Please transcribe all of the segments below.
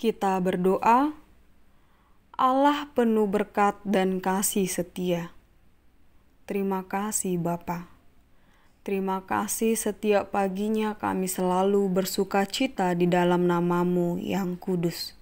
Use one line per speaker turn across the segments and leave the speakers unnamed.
Kita berdoa, Allah penuh berkat dan kasih setia. Terima kasih Bapa. Terima kasih setiap paginya kami selalu bersuka cita di dalam nama-Mu yang kudus.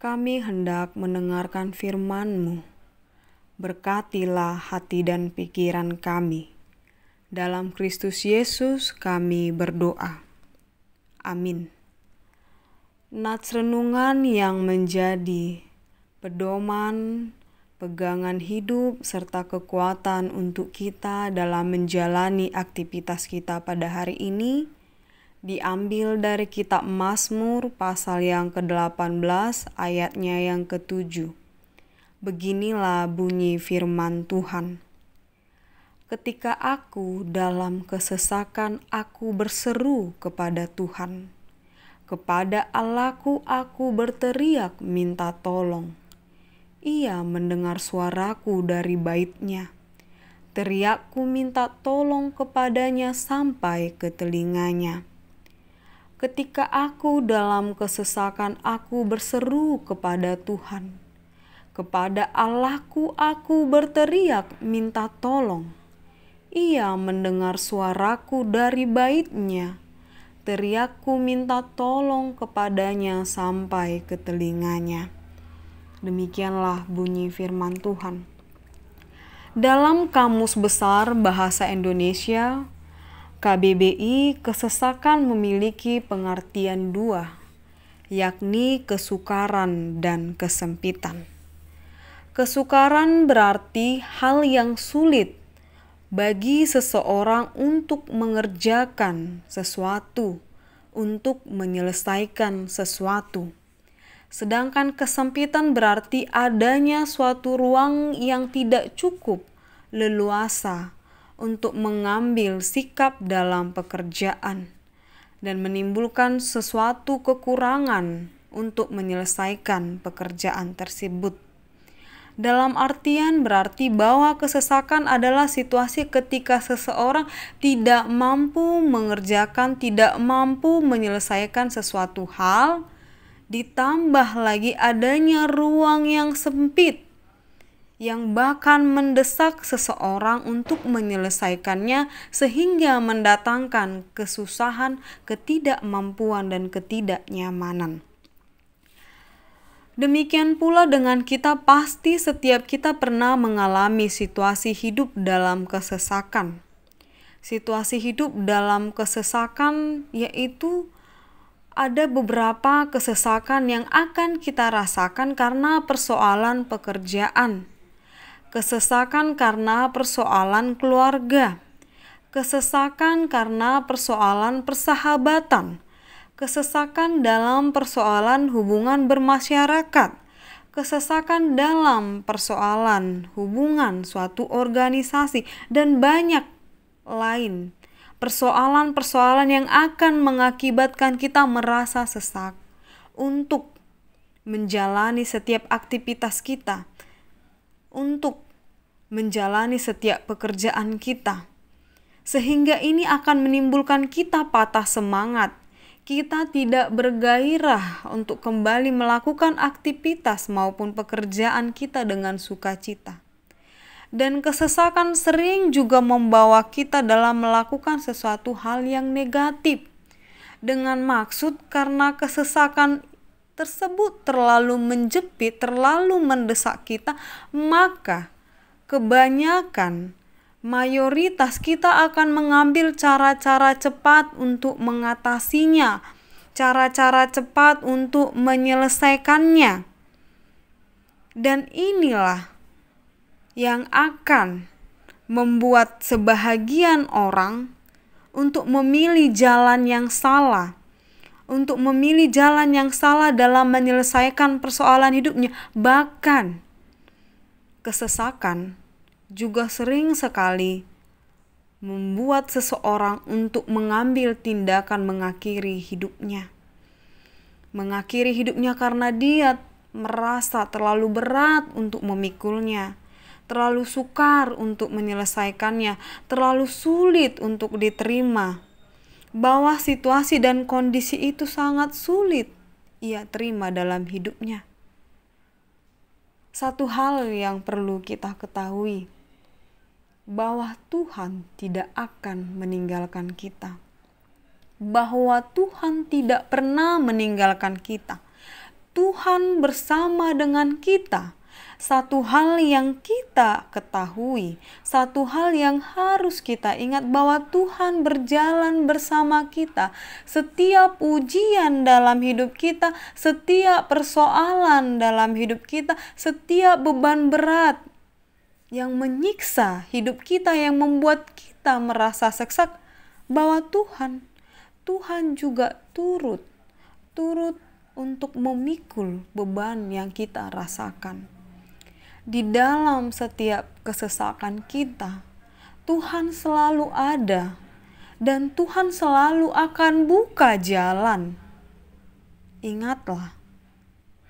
Kami hendak mendengarkan firman-Mu. Berkatilah hati dan pikiran kami. Dalam Kristus Yesus kami berdoa. Amin. Nats renungan yang menjadi pedoman, pegangan hidup, serta kekuatan untuk kita dalam menjalani aktivitas kita pada hari ini diambil dari kitab Mazmur pasal yang ke-18 ayatnya yang ke-7. Beginilah bunyi firman Tuhan. Ketika aku dalam kesesakan, aku berseru kepada Tuhan. Kepada Allahku aku berteriak minta tolong. Ia mendengar suaraku dari bait-Nya. Teriakku minta tolong kepadanya sampai ke telinganya. Ketika aku dalam kesesakan, aku berseru kepada Tuhan. Kepada Allahku aku berteriak minta tolong. Ia mendengar suaraku dari bait-Nya. Teriakku minta tolong kepadanya sampai ke telinganya. Demikianlah bunyi firman Tuhan. Dalam Kamus Besar Bahasa Indonesia, KBBI, kesesakan memiliki pengertian dua, yakni kesukaran dan kesempitan. Kesukaran berarti hal yang sulit bagi seseorang untuk mengerjakan sesuatu, untuk menyelesaikan sesuatu. Sedangkan kesempitan berarti adanya suatu ruang yang tidak cukup leluasa untuk mengambil sikap dalam pekerjaan dan menimbulkan sesuatu kekurangan untuk menyelesaikan pekerjaan tersebut. Dalam artian berarti bahwa kesesakan adalah situasi ketika seseorang tidak mampu mengerjakan, tidak mampu menyelesaikan sesuatu hal, ditambah lagi adanya ruang yang sempit yang bahkan mendesak seseorang untuk menyelesaikannya sehingga mendatangkan kesusahan, ketidakmampuan, dan ketidaknyamanan. Demikian pula dengan kita, pasti setiap kita pernah mengalami situasi hidup dalam kesesakan. Situasi hidup dalam kesesakan yaitu ada beberapa kesesakan yang akan kita rasakan karena persoalan pekerjaan, kesesakan karena persoalan keluarga, kesesakan karena persoalan persahabatan, kesesakan dalam persoalan hubungan bermasyarakat, kesesakan dalam persoalan hubungan suatu organisasi, dan banyak lain. Persoalan-persoalan yang akan mengakibatkan kita merasa sesak untuk menjalani setiap aktivitas kita, untuk menjalani setiap pekerjaan kita. Sehingga ini akan menimbulkan kita patah semangat. Kita tidak bergairah untuk kembali melakukan aktivitas maupun pekerjaan kita dengan sukacita. Dan kesesakan sering juga membawa kita dalam melakukan sesuatu hal yang negatif. Dengan maksud karena kesesakan tersebut terlalu menjepit, terlalu mendesak kita, maka kebanyakan mayoritas kita akan mengambil cara-cara cepat untuk mengatasinya, cara-cara cepat untuk menyelesaikannya. Dan inilah yang akan membuat sebahagian orang untuk memilih jalan yang salah, dalam menyelesaikan persoalan hidupnya. Bahkan kesesakan juga sering sekali membuat seseorang untuk mengambil tindakan mengakhiri hidupnya. Mengakhiri hidupnya karena dia merasa terlalu berat untuk memikulnya, terlalu sukar untuk menyelesaikannya, terlalu sulit untuk diterima. Bahwa situasi dan kondisi itu sangat sulit. ia terima dalam hidupnya. Satu hal yang perlu kita ketahui, bahwa Tuhan tidak akan meninggalkan kita. Bahwa Tuhan tidak pernah meninggalkan kita. Tuhan bersama dengan kita. Satu hal yang kita ketahui, satu hal yang harus kita ingat, bahwa Tuhan berjalan bersama kita. Setiap ujian dalam hidup kita, setiap persoalan dalam hidup kita, setiap beban berat yang menyiksa hidup kita, yang membuat kita merasa sesak, bahwa Tuhan juga turut untuk memikul beban yang kita rasakan. Di dalam setiap kesesakan kita, Tuhan selalu ada dan Tuhan selalu akan buka jalan. Ingatlah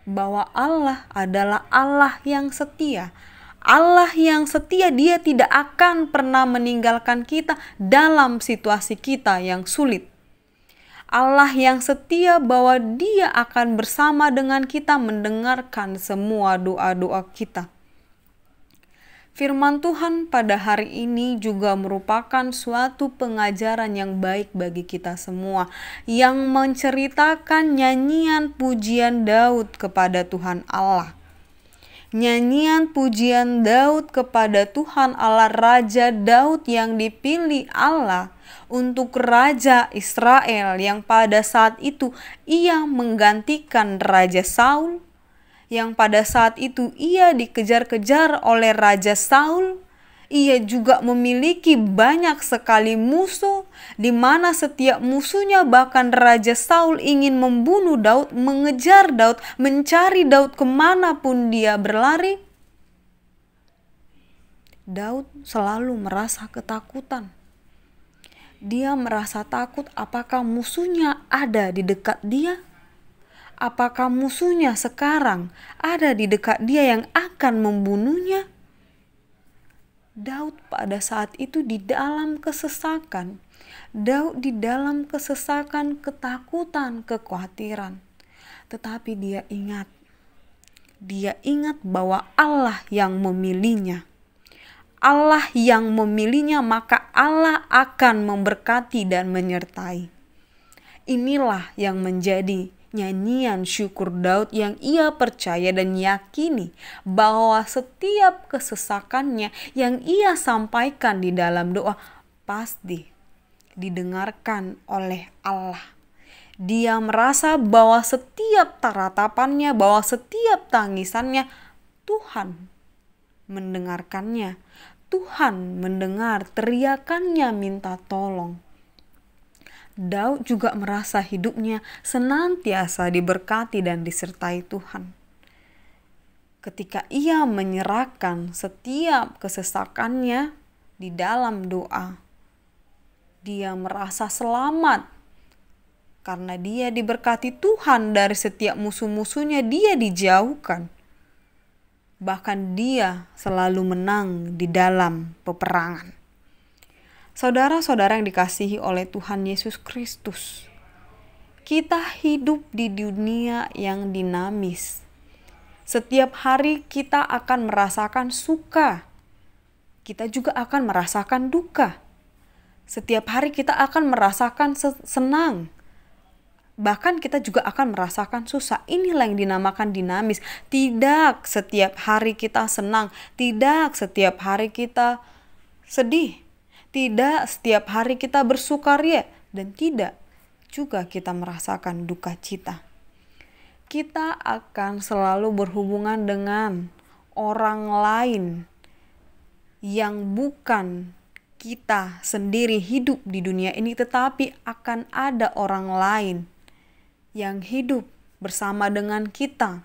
bahwa Allah adalah Allah yang setia. Allah yang setia, Dia tidak akan pernah meninggalkan kita dalam situasi kita yang sulit. Allah yang setia bahwa Dia akan bersama dengan kita mendengarkan semua doa-doa kita. Firman Tuhan pada hari ini juga merupakan suatu pengajaran yang baik bagi kita semua, yang menceritakan nyanyian pujian Daud kepada Tuhan Allah. Nyanyian pujian Daud kepada Tuhan Allah, Raja Daud yang dipilih Allah untuk Raja Israel, yang pada saat itu ia menggantikan Raja Saul, yang pada saat itu ia dikejar-kejar oleh Raja Saul. Ia juga memiliki banyak sekali musuh, di mana setiap musuhnya, bahkan Raja Saul, ingin membunuh Daud, mengejar Daud, mencari Daud kemanapun dia berlari. Daud selalu merasa ketakutan. Dia merasa takut, apakah musuhnya ada di dekat dia? Apakah musuhnya sekarang ada di dekat dia yang akan membunuhnya? Daud pada saat itu di dalam kesesakan. Daud di dalam kesesakan, ketakutan, kekhawatiran. Tetapi dia ingat bahwa Allah yang memilihnya. Allah yang memilihnya, maka Allah akan memberkati dan menyertai. Inilah yang menjadi nyanyian syukur Daud yang ia percaya dan yakini bahwa setiap kesesakannya yang ia sampaikan di dalam doa pasti didengarkan oleh Allah. Dia merasa bahwa setiap ratapannya, bahwa setiap tangisannya Tuhan mendengarkannya. Tuhan mendengar teriakannya minta tolong. Daud juga merasa hidupnya senantiasa diberkati dan disertai Tuhan. Ketika ia menyerahkan setiap kesesakannya di dalam doa, dia merasa selamat karena dia diberkati Tuhan dari setiap musuh-musuhnya, dia dijauhkan. Bahkan dia selalu menang di dalam peperangan. Saudara-saudara yang dikasihi oleh Tuhan Yesus Kristus, kita hidup di dunia yang dinamis. Setiap hari kita akan merasakan suka, kita juga akan merasakan duka. Setiap hari kita akan merasakan senang, bahkan kita juga akan merasakan susah. Inilah yang dinamakan dinamis. Tidak setiap hari kita senang, tidak setiap hari kita sedih. Tidak setiap hari kita bersukaria, dan tidak juga kita merasakan duka cita. Kita akan selalu berhubungan dengan orang lain yang bukan kita sendiri hidup di dunia ini, tetapi akan ada orang lain yang hidup bersama dengan kita,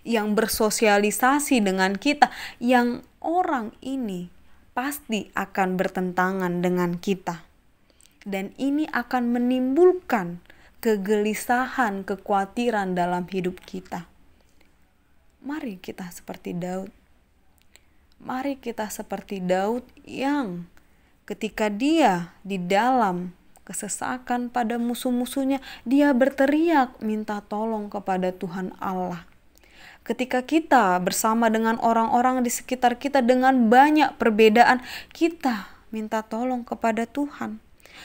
yang bersosialisasi dengan kita, yang orang ini pasti akan bertentangan dengan kita. Dan ini akan menimbulkan kegelisahan, kekhawatiran dalam hidup kita. Mari kita seperti Daud. Mari kita seperti Daud yang ketika dia di dalam kesesakan pada musuh-musuhnya, dia berteriak minta tolong kepada Tuhan Allah. Ketika kita bersama dengan orang-orang di sekitar kita dengan banyak perbedaan, kita minta tolong kepada Tuhan,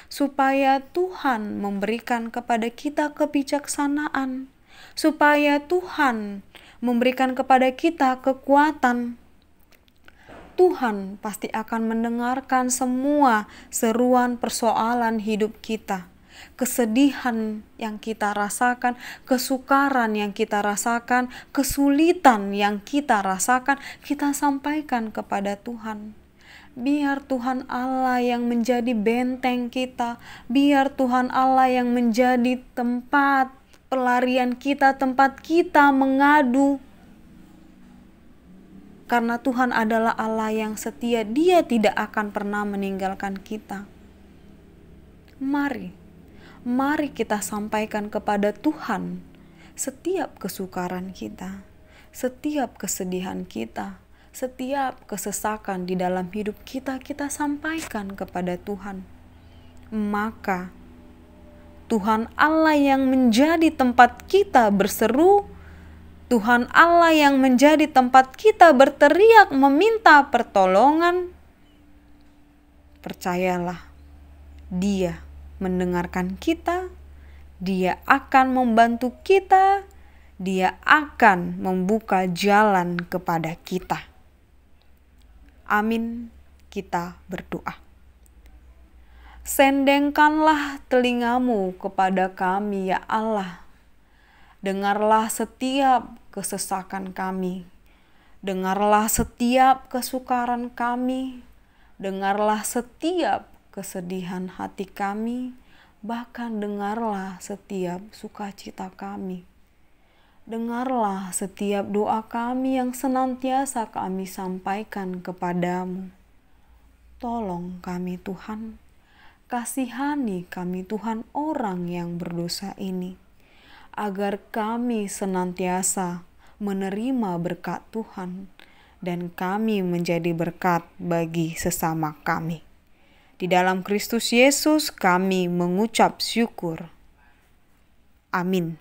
supaya Tuhan memberikan kepada kita kebijaksanaan, supaya Tuhan memberikan kepada kita kekuatan. Tuhan pasti akan mendengarkan semua seruan persoalan hidup kita. Kesedihan yang kita rasakan, kesukaran yang kita rasakan, kesulitan yang kita rasakan, kita sampaikan kepada Tuhan. Biar Tuhan Allah yang menjadi benteng kita, biar Tuhan Allah yang menjadi tempat pelarian kita, tempat kita mengadu. Karena Tuhan adalah Allah yang setia, Dia tidak akan pernah meninggalkan kita. Mari kita sampaikan kepada Tuhan setiap kesukaran kita, setiap kesedihan kita, setiap kesesakan di dalam hidup kita, kita sampaikan kepada Tuhan. Maka Tuhan Allah yang menjadi tempat kita berseru, Tuhan Allah yang menjadi tempat kita berteriak meminta pertolongan, percayalah, Dia mendengarkan kita, Dia akan membantu kita, Dia akan membuka jalan kepada kita. Amin, kita berdoa. Sendengkanlah telingamu kepada kami, ya Allah. Dengarlah setiap kesesakan kami. Dengarlah setiap kesukaran kami. Dengarlah setiap kesedihan hati kami. Bahkan dengarlah setiap sukacita kami. Dengarlah setiap doa kami yang senantiasa kami sampaikan kepadamu. Tolong kami Tuhan. Kasihani kami Tuhan orang yang berdosa ini, agar kami senantiasa menerima berkat Tuhan dan kami menjadi berkat bagi sesama kami. Di dalam Kristus Yesus kami mengucap syukur. Amin.